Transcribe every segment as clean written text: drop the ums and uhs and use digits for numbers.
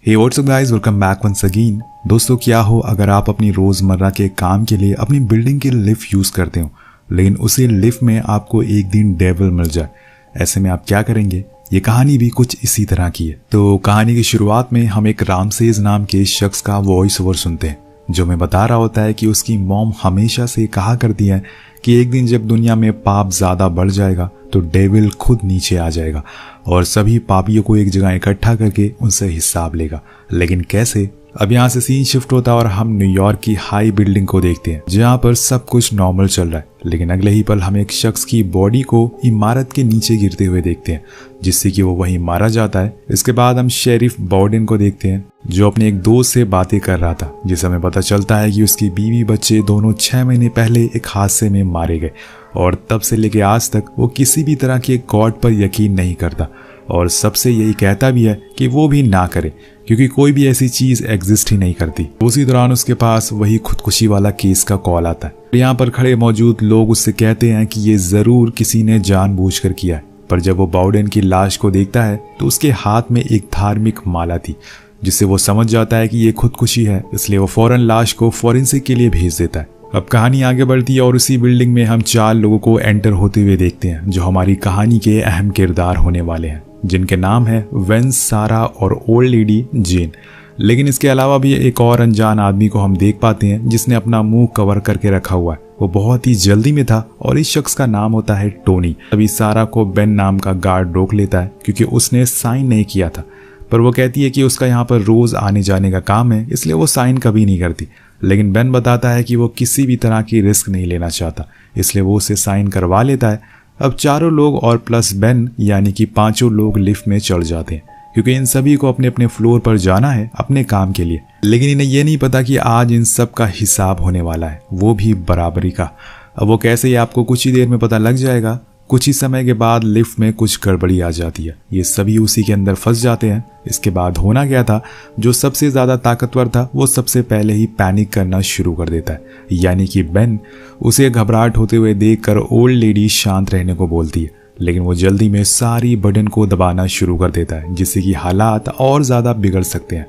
हे what's up guys, welcome back once again. दोस्तों, क्या हो अगर आप अपनी रोजमर्रा के काम के लिए अपनी बिल्डिंग की लिफ्ट यूज करते हो, लेकिन उसी लिफ्ट में आपको एक दिन डेविल मिल जाए। ऐसे में आप क्या करेंगे? ये कहानी भी कुछ इसी तरह की है। तो कहानी की शुरुआत में हम एक रामसेस नाम के शख्स का वॉइस ओवर सुनते हैं, जो हमें बता रहा होता है कि उसकी मॉम हमेशा से कहा करती है कि एक दिन जब दुनिया में पाप ज्यादा बढ़ जाएगा तो डेविल खुद नीचे आ जाएगा और सभी पापियों को एक जगह इकट्ठा करके उनसे हिसाब लेगा। लेकिन कैसे? अब यहाँ से सीन शिफ्ट होता है और हम न्यूयॉर्क की हाई बिल्डिंग को देखते हैं, जहाँ पर सब कुछ नॉर्मल चल रहा है। लेकिन अगले ही पल हम एक शख्स की बॉडी को इमारत के नीचे गिरते हुए देखते हैं, जिससे कि वो वहीं मारा जाता है। इसके बाद हम शेरिफ बॉर्डन को देखते हैं, जो अपने एक दोस्त से बातें कर रहा था, जिससे हमें पता चलता है कि उसकी बीवी बच्चे दोनों 6 महीने पहले एक हादसे में मारे गए और तब से लेके आज तक वो किसी भी तरह के गॉड पर यकीन नहीं करता और सबसे यही कहता भी है कि वो भी ना करे, क्योंकि कोई भी ऐसी चीज एग्जिस्ट ही नहीं करती। उसी दौरान उसके पास वही खुदकुशी वाला केस का कॉल आता है। यहाँ पर खड़े मौजूद लोग उससे कहते हैं कि ये जरूर किसी ने जानबूझकर किया है, पर जब वो बाउडेन की लाश को देखता है तो उसके हाथ में एक धार्मिक माला थी, जिससे वो समझ जाता है कि ये खुदकुशी है। इसलिए वो फौरन लाश को फॉरेंसिक के लिए भेज देता है। अब कहानी आगे बढ़ती है और उसी बिल्डिंग में हम 4 लोगों को एंटर होते हुए देखते हैं, जो हमारी कहानी के अहम किरदार होने वाले हैं, जिनके नाम है वेंस, सारा और ओल्ड लेडी जेन। लेकिन इसके अलावा भी एक और अनजान आदमी को हम देख पाते हैं, जिसने अपना मुंह कवर करके रखा हुआ है। वो बहुत ही जल्दी में था और इस शख्स का नाम होता है टोनी। अभी सारा को बेन नाम का गार्ड रोक लेता है, क्योंकि उसने साइन नहीं किया था, पर वो कहती है कि उसका यहाँ पर रोज आने जाने का काम है, इसलिए वो साइन कभी नहीं करती। लेकिन बेन बताता है कि वो किसी भी तरह की रिस्क नहीं लेना चाहता, इसलिए वो उसे साइन करवा लेता है। अब 4 लोग और प्लस बेन यानी कि 5 लोग लिफ्ट में चढ़ जाते हैं, क्योंकि इन सभी को अपने अपने फ्लोर पर जाना है अपने काम के लिए। लेकिन इन्हें यह नहीं पता कि आज इन सब का हिसाब होने वाला है, वो भी बराबरी का। अब वो कैसे, ये आपको कुछ ही देर में पता लग जाएगा। कुछ ही समय के बाद लिफ्ट में कुछ गड़बड़ी आ जाती है, ये सभी उसी के अंदर फंस जाते हैं। इसके बाद होना क्या था, जो सबसे ज्यादा ताकतवर था वो सबसे पहले ही पैनिक करना शुरू कर देता है, यानी कि बेन। उसे घबराहट होते हुए देखकर ओल्ड लेडी शांत रहने को बोलती है, लेकिन वो जल्दी में सारी बटन को दबाना शुरू कर देता है, जिससे कि हालात और ज्यादा बिगड़ सकते हैं।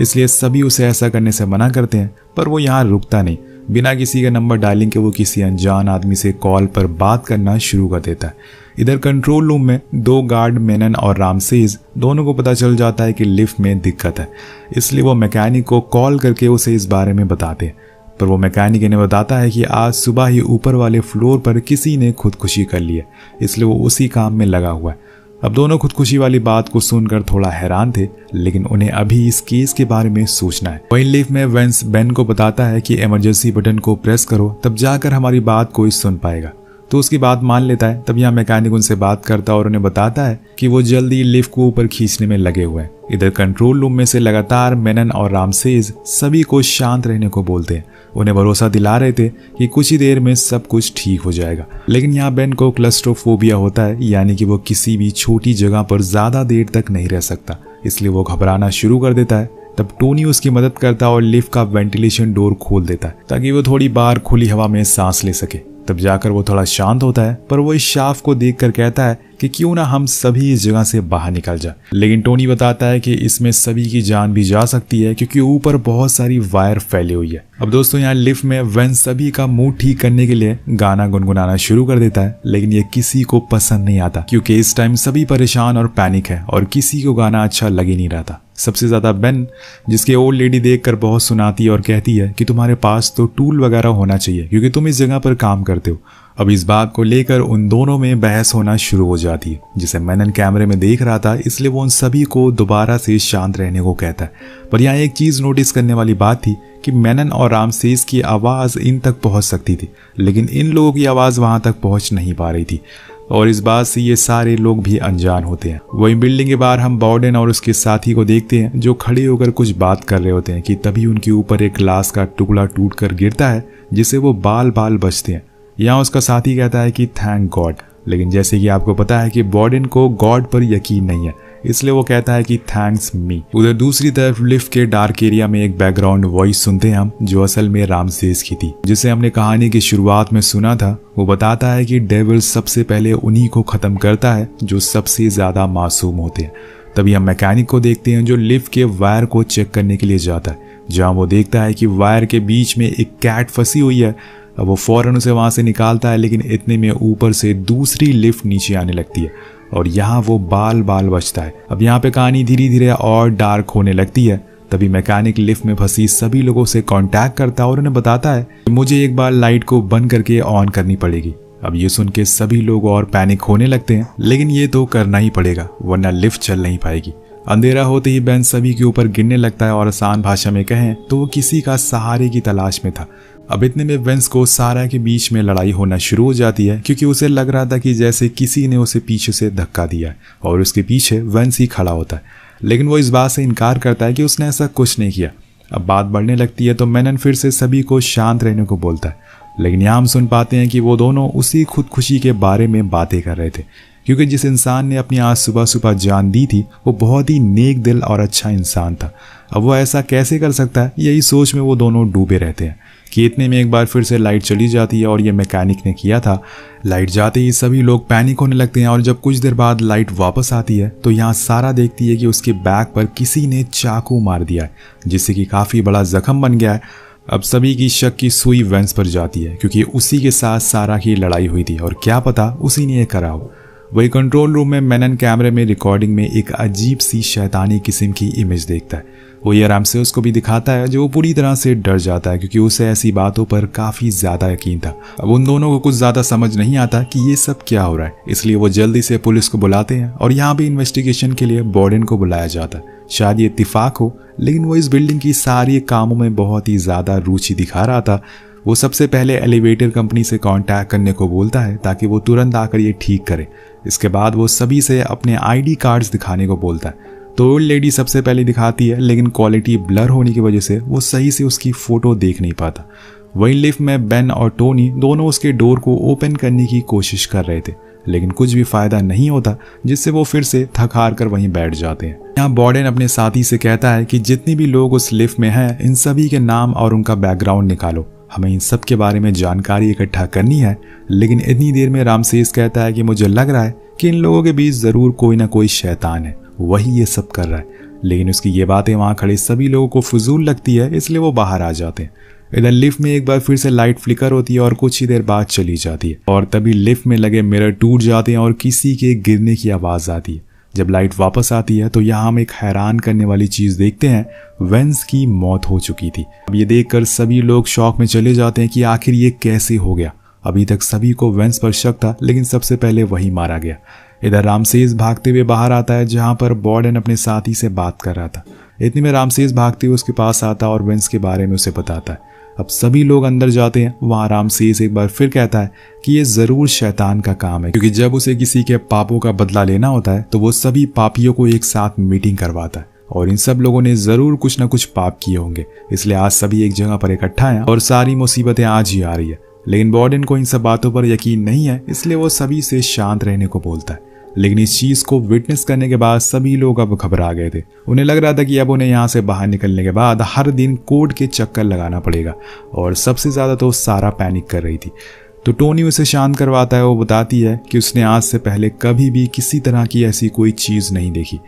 इसलिए सभी उसे ऐसा करने से मना करते हैं, पर वो यहाँ रुकता नहीं। बिना किसी का नंबर डालिंग के वो किसी अनजान आदमी से कॉल पर बात करना शुरू कर देता है। इधर कंट्रोल रूम में 2 गार्ड मेनन और रामसेस दोनों को पता चल जाता है कि लिफ्ट में दिक्कत है, इसलिए वो मैकेनिक को कॉल करके उसे इस बारे में बताते हैं। पर वो मैकेनिक इन्हें बताता है कि आज सुबह ही ऊपर वाले फ्लोर पर किसी ने खुदकुशी कर ली है, इसलिए वो उसी काम में लगा हुआ है। अब दोनों खुदकुशी वाली बात को सुनकर थोड़ा हैरान थे, लेकिन उन्हें अभी इस केस के बारे में सोचना है। वहीं लिफ्ट में वेंस बेन को बताता है कि इमरजेंसी बटन को प्रेस करो, तब जाकर हमारी बात कोई सुन पाएगा। तो उसकी बात मान लेता है। तब यहाँ मैकेनिक उनसे बात करता है और उन्हें बताता है कि वो जल्दी लिफ्ट को ऊपर खींचने में लगे हुए हैं। इधर कंट्रोल रूम में से लगातार मेनन और रामसेस सभी को शांत रहने को बोलते हैं, उन्हें भरोसा दिला रहे थे कि कुछ ही देर में सब कुछ ठीक हो जाएगा। लेकिन यहाँ बेन को क्लस्ट्रोफोबिया होता है, यानी कि वो किसी भी छोटी जगह पर ज्यादा देर तक नहीं रह सकता, इसलिए वो घबराना शुरू कर देता है। तब टोनी उसकी मदद करता है और लिफ्ट का वेंटिलेशन डोर खोल देता है, ताकि वो थोड़ी बार खुली हवा में सांस ले सके। तब जाकर वो थोड़ा शांत होता है, पर वो इस शाफ को देखकर कहता है कि क्यों ना हम सभी इस जगह से बाहर निकल जाए। लेकिन टोनी बताता है कि इसमें सभी की जान भी जा सकती है, क्योंकि ऊपर बहुत सारी वायर फैली हुई है। अब दोस्तों, यहाँ लिफ्ट में वेन सभी का मूड ठीक करने के लिए गाना गुनगुनाना शुरू कर देता है, लेकिन ये किसी को पसंद नहीं आता, क्योंकि इस टाइम सभी परेशान और पैनिक है और किसी को गाना अच्छा लग ही नहीं रहा था। सबसे ज्यादा बेन, जिसके ओल्ड लेडी देखकर बहुत सुनाती है और कहती है कि तुम्हारे पास तो टूल वगैरह होना चाहिए, क्योंकि तुम इस जगह पर काम करते हो। अब इस बात को लेकर उन दोनों में बहस होना शुरू हो जाती है, जिसे मेनन कैमरे में देख रहा था, इसलिए वो उन सभी को दोबारा से शांत रहने को कहता है। पर यहाँ एक चीज नोटिस करने वाली बात थी कि मेनन और रामसेस की आवाज इन तक पहुंच सकती थी, लेकिन इन लोगों की आवाज वहां तक पहुंच नहीं पा रही थी, और इस बात से ये सारे लोग भी अनजान होते हैं। वहीं बिल्डिंग के बाहर हम बाउडेन और उसके साथी को देखते हैं, जो खड़े होकर कुछ बात कर रहे होते हैं कि तभी उनके ऊपर एक ग्लास का टुकड़ा टूटकर गिरता है, जिससे वो बाल बाल बचते हैं। यहाँ उसका साथी कहता है कि थैंक गॉड, लेकिन जैसे कि आपको पता है कि बाउडेन को गॉड पर यकीन नहीं है, इसलिए वो कहता है कि थैंक्स मी। उधर दूसरी तरफ लिफ्ट के डार्क एरिया में एक बैकग्राउंड वॉइस सुनते हैं हम, जो असल में रामसेस की थी, जिसे हमने कहानी की शुरुआत में सुना था। वो बताता है कि डेविल सबसे पहले उन्हीं को खत्म करता है जो सबसे ज्यादा मासूम होते हैं। तभी हम मैकेनिक को देखते हैं जो लिफ्ट के वायर को चेक करने के लिए जाता है, जहां वो देखता है कि वायर के बीच में एक कैट फंसी हुई है। अब वो फौरन उसे वहां से निकालता है, लेकिन इतने में ऊपर से दूसरी लिफ्ट नीचे आने लगती है और यहाँ वो बाल बाल बचता है। अब यहाँ पे कहानी धीरे धीरे और डार्क होने लगती है। तभी मैकेनिक लिफ्ट में फंसी सभी लोगों से कांटेक्ट करता है और उन्हें बताता है कि मुझे एक बार लाइट को बंद करके ऑन करनी पड़ेगी। अब ये सुन के सभी लोग और पैनिक होने लगते हैं, लेकिन ये तो करना ही पड़ेगा वरना लिफ्ट चल नहीं पाएगी। अंधेरा होते ही बेन सभी के ऊपर गिरने लगता है और आसान भाषा में कहें तो वो किसी का सहारे की तलाश में था। अब इतने में वेंस को सारा के बीच में लड़ाई होना शुरू हो जाती है, क्योंकि उसे लग रहा था कि जैसे किसी ने उसे पीछे से धक्का दिया है और उसके पीछे वेंस ही खड़ा होता है। लेकिन वो इस बात से इनकार करता है कि उसने ऐसा कुछ नहीं किया। अब बात बढ़ने लगती है तो मेनन फिर से सभी को शांत रहने को बोलता है, लेकिन यहाँ हम सुन पाते हैं कि वो दोनों उसी खुदकुशी के बारे में बातें कर रहे थे, क्योंकि जिस इंसान ने अपनी आज सुबह सुबह जान दी थी वो बहुत ही नेक दिल और अच्छा इंसान था। अब वो ऐसा कैसे कर सकता है, यही सोच में वो दोनों डूबे रहते हैं कि इतने में एक बार फिर से लाइट चली जाती है और ये मैकेनिक ने किया था। लाइट जाते ही सभी लोग पैनिक होने लगते हैं और जब कुछ देर बाद लाइट वापस आती है तो यहाँ सारा देखती है कि उसके बैग पर किसी ने चाकू मार दिया है, जिससे कि काफ़ी बड़ा जख्म बन गया है। अब सभी की शक की सुई वेंस पर जाती है, क्योंकि उसी के साथ सारा की लड़ाई हुई थी और क्या पता उसी ने ये करा हो। वही कंट्रोल रूम में मेनन कैमरे में रिकॉर्डिंग में एक अजीब सी शैतानी किस्म की इमेज देखता है। वो ये आराम से उसको भी दिखाता है, जो पूरी तरह से डर जाता है, क्योंकि उसे ऐसी बातों पर काफ़ी ज़्यादा यकीन था। अब उन दोनों को कुछ ज़्यादा समझ नहीं आता कि ये सब क्या हो रहा है, इसलिए वो जल्दी से पुलिस को बुलाते हैं और यहाँ भी इन्वेस्टिगेशन के लिए बॉर्डन को बुलाया जाता है। शायद ये इत्तेफाक हो, लेकिन वो इस बिल्डिंग की सारी कामों में बहुत ही ज़्यादा रुचि दिखा रहा था। वो सबसे पहले एलिवेटर कंपनी से कांटेक्ट करने को बोलता है ताकि वो तुरंत आकर ये ठीक करे। इसके बाद वो सभी से अपने आईडी कार्ड्स दिखाने को बोलता है। तो ओल्ड लेडी सबसे पहले दिखाती है, लेकिन क्वालिटी ब्लर होने की वजह से वो सही से उसकी फ़ोटो देख नहीं पाता। वहीं लिफ्ट में बेन और टोनी दोनों उसके डोर को ओपन करने की कोशिश कर रहे थे, लेकिन कुछ भी फायदा नहीं होता, जिससे वो फिर से थक हार कर वहीं बैठ जाते हैं। यहाँ बॉर्डन अपने साथी से कहता है कि जितने भी लोग उस लिफ्ट में हैं, इन सभी के नाम और उनका बैकग्राउंड निकालो, हमें इन सब के बारे में जानकारी इकट्ठा करनी है। लेकिन इतनी देर में रामसेस कहता है कि मुझे लग रहा है कि इन लोगों के बीच ज़रूर कोई ना कोई शैतान है, वही ये सब कर रहा है। लेकिन उसकी ये बातें वहाँ खड़े सभी लोगों को फजूल लगती है, इसलिए वो बाहर आ जाते हैं। इधर लिफ्ट में एक बार फिर से लाइट फ्लिकर होती है और कुछ ही देर बाद चली जाती है और तभी लिफ्ट में लगे मिरर टूट जाते हैं और किसी के गिरने की आवाज़ आती है। जब लाइट वापस आती है तो यहाँ हम एक हैरान करने वाली चीज़ देखते हैं, वेंस की मौत हो चुकी थी। अब ये देखकर सभी लोग शॉक में चले जाते हैं कि आखिर ये कैसे हो गया। अभी तक सभी को वेंस पर शक था, लेकिन सबसे पहले वही मारा गया। इधर रामसेस भागते हुए बाहर आता है, जहाँ पर बॉर्डन अपने साथी से बात कर रहा था। इतने में रामसेस भागते हुए उसके पास आता और वेंस के बारे में उसे बताता है। अब सभी लोग अंदर जाते हैं। वहाँ रामसेस एक बार फिर कहता है कि ये ज़रूर शैतान का काम है, क्योंकि जब उसे किसी के पापों का बदला लेना होता है तो वो सभी पापियों को एक साथ मीटिंग करवाता है और इन सब लोगों ने ज़रूर कुछ ना कुछ पाप किए होंगे, इसलिए आज सभी एक जगह पर इकट्ठा हैं और सारी मुसीबतें आज ही आ रही है। लेकिन बॉर्डन को इन सब बातों पर यकीन नहीं है, इसलिए वो सभी से शांत रहने को बोलता है। लेकिन इस चीज़ को विटनेस करने के बाद सभी लोग अब घबरा गए थे। उन्हें लग रहा था कि अब उन्हें यहाँ से बाहर निकलने के बाद हर दिन कोर्ट के चक्कर लगाना पड़ेगा, और सबसे ज़्यादा तो सारा पैनिक कर रही थी। तो टोनी उसे शांत करवाता है। वो बताती है कि उसने आज से पहले कभी भी किसी तरह की ऐसी कोई चीज़ नहीं देखी,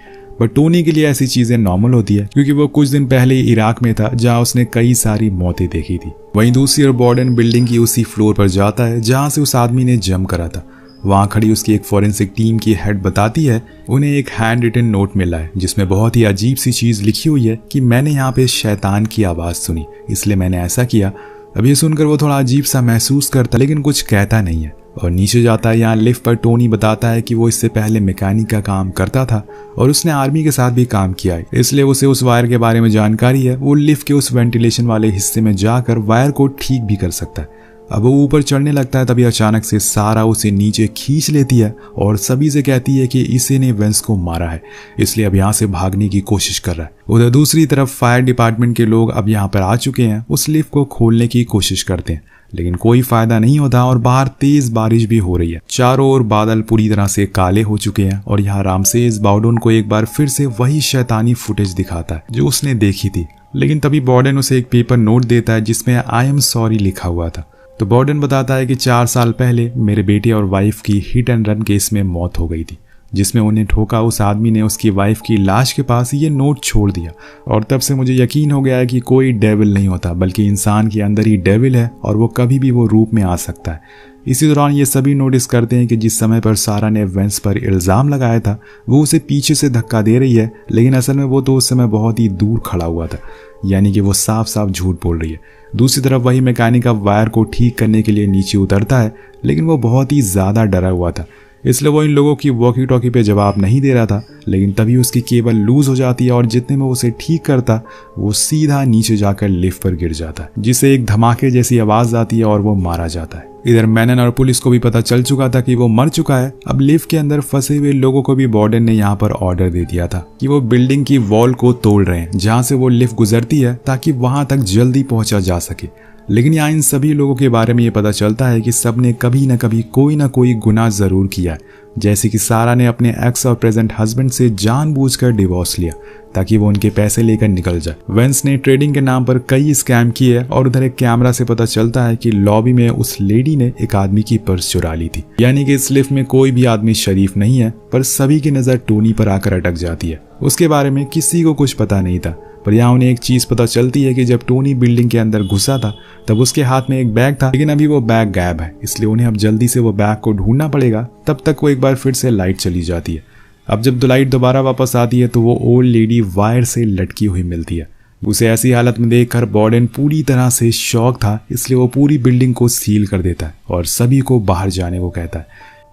बट टोनी के लिए ऐसी चीज़ें नॉर्मल होती है, क्योंकि वो कुछ दिन पहले ही इराक में था, जहाँ उसने कई सारी मौतें देखी थी। वहीं दूसरी ओर बॉर्डन बिल्डिंग की उसी फ्लोर पर जाता है जहाँ से उस आदमी ने जंप करा था। वहाँ खड़ी उसकी एक फॉरेंसिक टीम की हेड बताती है उन्हें एक हैंड रिटन नोट मिला है, जिसमें बहुत ही अजीब सी चीज़ लिखी हुई है कि मैंने यहाँ पे शैतान की आवाज़ सुनी, इसलिए मैंने ऐसा किया। अब ये सुनकर वो थोड़ा अजीब सा महसूस करता, लेकिन कुछ कहता नहीं है और नीचे जाता है। यहाँ लिफ्ट पर टोनी बताता है कि वो इससे पहले मैकेनिक का काम करता था और उसने आर्मी के साथ भी काम किया है, इसलिए उसे उस वायर के बारे में जानकारी है। वो लिफ्ट के उस वेंटिलेशन वाले हिस्से में जाकर वायर को ठीक भी कर सकता है। अब वो ऊपर चढ़ने लगता है, तभी अचानक से सारा उसे नीचे खींच लेती है और सभी से कहती है कि इसी ने वेंस को मारा है, इसलिए अब यहाँ से भागने की कोशिश कर रहा है। उधर दूसरी तरफ फायर डिपार्टमेंट के लोग अब यहाँ पर आ चुके हैं। उस लिफ्ट को खोलने की कोशिश करते हैं, लेकिन कोई फायदा नहीं होता और बाहर तेज बारिश भी हो रही है। चारों ओर बादल पूरी तरह से काले हो चुके हैं और यहाँ रामसेस बॉर्डन को एक बार फिर से वही शैतानी फुटेज दिखाता है जो उसने देखी थी। लेकिन तभी बॉर्डन उसे एक पेपर नोट देता है जिसमें आई एम सॉरी लिखा हुआ था। तो बॉर्डन बताता है कि 4 साल पहले मेरे बेटे और वाइफ की हिट एंड रन केस में मौत हो गई थी, जिसमें उन्हें ठोका उस आदमी ने उसकी वाइफ की लाश के पास ये नोट छोड़ दिया। और तब से मुझे यकीन हो गया है कि कोई डेविल नहीं होता, बल्कि इंसान के अंदर ही डेविल है और वो कभी भी वो रूप में आ सकता है। इसी दौरान ये सभी नोटिस करते हैं कि जिस समय पर सारा ने वेंस पर इल्ज़ाम लगाया था वो उसे पीछे से धक्का दे रही है, लेकिन असल में वो तो उस समय बहुत ही दूर खड़ा हुआ था, यानी कि वो साफ साफ झूठ बोल रही है। दूसरी तरफ वही मैकेनिक अब वायर को ठीक करने के लिए नीचे उतरता है, लेकिन वो बहुत ही ज़्यादा डरा हुआ था, इसलिए वो इन लोगों की वॉकी टॉकी पे जवाब नहीं दे रहा था। लेकिन तभी उसकी केबल लूज हो जाती है और जितने में उसे ठीक करता वो सीधा नीचे जाकर लिफ्ट पर गिर जाता है, जिससे एक धमाके जैसी आवाज़ आती है और वो मारा जाता है। इधर मैनन और पुलिस को भी पता चल चुका था कि वो मर चुका है। अब लिफ्ट के अंदर फंसे हुए लोगों को भी वार्डन ने यहाँ पर ऑर्डर दे दिया था कि वो बिल्डिंग की वॉल को तोड़ रहे हैं जहाँ से वो लिफ्ट गुजरती है, ताकि वहां तक जल्दी पहुंचा जा सके। लेकिन यहाँ इन सभी लोगों के बारे में ये पता चलता है कि सबने कभी न कभी कोई ना कोई गुनाह जरूर किया है, जैसे कि सारा ने अपने एक्स और प्रेजेंट हस्बैंड से जानबूझकर डिवोर्स लिया ताकि वो उनके पैसे लेकर निकल जाए। वेंस ने ट्रेडिंग के नाम पर कई स्कैम किए और उधर एक कैमरा से पता चलता है कि लॉबी में उस लेडी ने एक आदमी की पर्स चुरा ली थी, यानी कि इस लिफ्ट में कोई भी आदमी शरीफ नहीं है, पर सभी की नजर टोनी पर आकर अटक जाती है। उसके बारे में किसी को कुछ पता नहीं था, पर यहाँ उन्हें एक चीज पता चलती है कि जब टोनी बिल्डिंग के अंदर घुसा था तब उसके हाथ में एक बैग था, लेकिन अभी वो बैग गायब है, इसलिए उन्हें अब जल्दी से वो बैग को ढूंढना पड़ेगा। तब तक वो एक बार फिर से लाइट चली जाती है। अब जब लाइट दोबारा वापस आती है तो वो ओल्ड लेडी वायर से लटकी हुई मिलती है। उसे ऐसी हालत में देखकर वार्डन पूरी तरह से शॉक था, इसलिए वो पूरी बिल्डिंग को सील कर देता है और सभी को बाहर जाने को कहता है।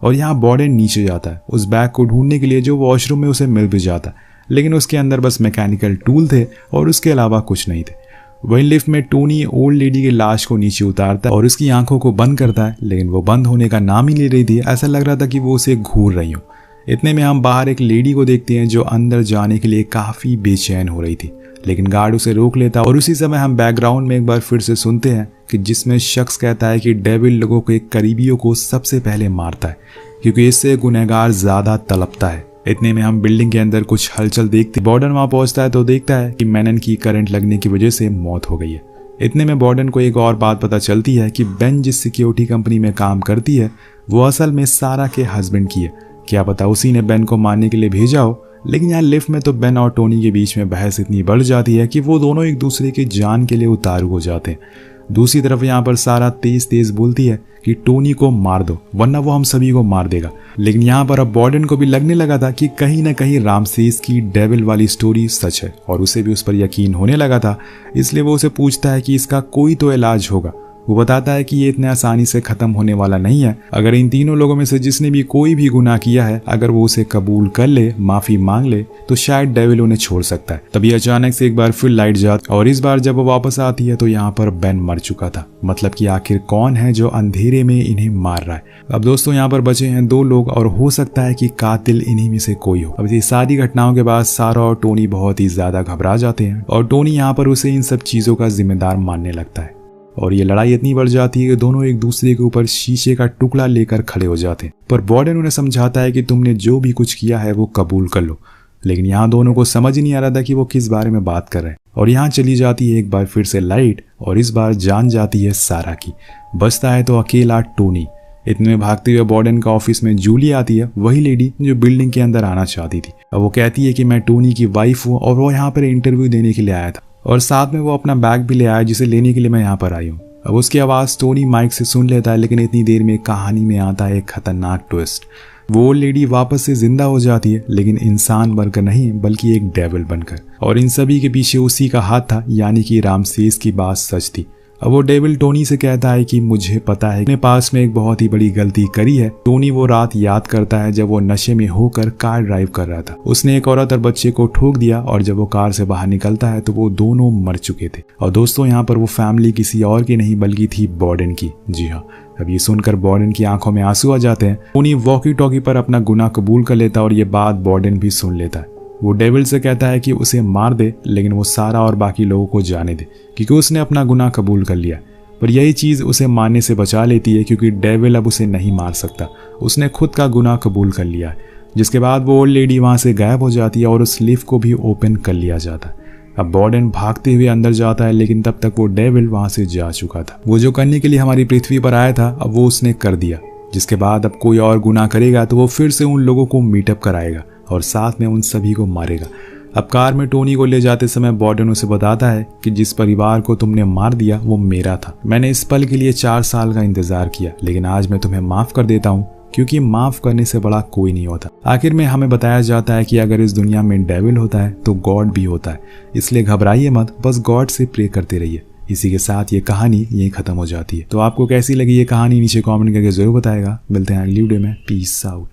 और यहाँ वार्डन नीचे जाता है उस बैग को ढूंढने के लिए जो वॉशरूम में उसे मिल भी जाता है, लेकिन उसके अंदर बस मैकेनिकल टूल थे और उसके अलावा कुछ नहीं थे। वहीं लिफ्ट में टोनी ओल्ड लेडी की लाश को नीचे उतारता है और उसकी आंखों को बंद करता है, लेकिन वो बंद होने का नाम ही ले रही थी। ऐसा लग रहा था कि वो उसे घूर रही हो। इतने में हम बाहर एक लेडी को देखते हैं जो अंदर जाने के लिए काफी बेचैन हो रही थी, लेकिन गार्ड उसे रोक लेता और उसी समय हम बैकग्राउंड में एक बार फिर से सुनते हैं कि जिसमें शख्स कहता है कि डेविल लोगों के करीबियों को सबसे पहले मारता है क्योंकि इससे गुनहगार ज्यादा तड़पता है। इतने में हम बिल्डिंग के अंदर कुछ हलचल देखते वार्डन वहां पहुंचता है तो देखता है कि मैनन की करंट लगने की वजह से मौत हो गई है। इतने में वार्डन को एक और बात पता चलती है कि बेन जिस सिक्योरिटी कंपनी में काम करती है वो असल में सारा के हस्बैंड की है। क्या पता उसी ने बेन को मारने के लिए भेजा हो। लेकिन यहाँ लिफ्ट में तो बेन और टोनी के बीच में बहस इतनी बढ़ जाती है कि वो दोनों एक दूसरे की जान के लिए उतारू हो जाते हैं। दूसरी तरफ यहाँ पर सारा तेज तेज बोलती है कि टोनी को मार दो वरना वो हम सभी को मार देगा। लेकिन यहाँ पर अब वार्डन को भी लगने लगा था कि कहीं ना कहीं रामसेस की डेविल वाली स्टोरी सच है और उसे भी उस पर यकीन होने लगा था, इसलिए वो उसे पूछता है कि इसका कोई तो इलाज होगा। वो बताता है कि ये इतने आसानी से खत्म होने वाला नहीं है। अगर इन तीनों लोगों में से जिसने भी कोई भी गुनाह किया है अगर वो उसे कबूल कर ले, माफी मांग ले, तो शायद डेविल उन्हें छोड़ सकता है। तभी अचानक से एक बार फिर लाइट जाती और इस बार जब वो वापस आती है तो यहाँ पर बेन मर चुका था। मतलब कि आखिर कौन है जो अंधेरे में इन्हें मार रहा है। अब दोस्तों यहाँ पर बचे हैं 2 लोग और हो सकता है कि कातिल इन्हीं में से कोई हो। अब ये सारी घटनाओं के बाद सारा और टोनी बहुत ही ज्यादा घबरा जाते हैं और टोनी यहाँ पर उसे इन सब चीजों का जिम्मेदार मानने लगता है और ये लड़ाई इतनी बढ़ जाती है कि दोनों एक दूसरे के ऊपर शीशे का टुकड़ा लेकर खड़े हो जाते हैं। पर वार्डन उन्हें समझाता है कि तुमने जो भी कुछ किया है वो कबूल कर लो। लेकिन यहाँ दोनों को समझ ही नहीं आ रहा था कि वो किस बारे में बात कर रहे हैं। और यहाँ चली जाती है एक बार फिर से लाइट और इस बार जान जाती है सारा की। बचता है तो अकेला टोनी। इतने में भागते हुए वार्डन का ऑफिस में जूली आती है, वही लेडी जो बिल्डिंग के अंदर आना चाहती थी। अब वो कहती है कि मैं टोनी की वाइफ हूँ और वो यहाँ पर इंटरव्यू देने के लिए आया था और साथ में वो अपना बैग भी ले आया जिसे लेने के लिए मैं यहाँ पर आई हूँ। अब उसकी आवाज़ टोनी माइक से सुन लेता है, लेकिन इतनी देर में कहानी में आता है एक खतरनाक ट्विस्ट। वो लेडी वापस से जिंदा हो जाती है, लेकिन इंसान बनकर नहीं बल्कि एक डेविल बनकर। और इन सभी के पीछे उसी का हाथ था, यानी कि रामसेस की बात सच थी। अब वो डेविल टोनी से कहता है कि मुझे पता है अपने पास में एक बहुत ही बड़ी गलती करी है। टोनी वो रात याद करता है जब वो नशे में होकर कार ड्राइव कर रहा था। उसने एक औरत और बच्चे को ठोक दिया और जब वो कार से बाहर निकलता है तो वो दोनों मर चुके थे। और दोस्तों यहाँ पर वो फैमिली किसी और की नहीं बल्कि थी वार्डन की। जी हाँ, अब ये सुनकर वार्डन की आंखों में आंसू आ जाते हैं। टोनी वॉकी टॉकी पर अपना गुनाह कबूल कर लेता और ये बात वार्डन भी सुन लेता है। वो डेविल से कहता है कि उसे मार दे, लेकिन वो सारा और बाकी लोगों को जाने दे क्योंकि उसने अपना गुनाह कबूल कर लिया। पर यही चीज उसे मारने से बचा लेती है क्योंकि डेविल अब उसे नहीं मार सकता, उसने खुद का गुनाह कबूल कर लिया है। जिसके बाद वो ओल्ड लेडी वहां से गायब हो जाती है और उस लिफ्ट को भी ओपन कर लिया जाता है। अब वार्डन भागते हुए अंदर जाता है, लेकिन तब तक वो डेविल वहां से जा चुका था। वो जो करने के लिए हमारी पृथ्वी पर आया था अब वो उसने कर दिया। जिसके बाद अब कोई और गुनाह करेगा तो वो फिर से उन लोगों को मीटअप कराएगा और साथ में उन सभी को मारेगा। अब कार में टोनी को ले जाते समय बॉर्डन उसे बताता है कि जिस परिवार को तुमने मार दिया वो मेरा था। मैंने इस पल के लिए 4 साल का इंतजार किया, लेकिन आज मैं तुम्हें माफ कर देता हूँ, क्योंकि माफ करने से बड़ा कोई नहीं होता। आखिर में हमें बताया जाता है कि अगर इस दुनिया में डेविल होता है तो गॉड भी होता है, इसलिए घबराइए मत, बस गॉड से प्रे करते रहिए। इसी के साथ ये कहानी यहीं खत्म हो जाती है। तो आपको कैसी लगी ये कहानी नीचे कमेंट करके जरूर बताएगा। मिलते हैं अगली वीडियो में। Peace out.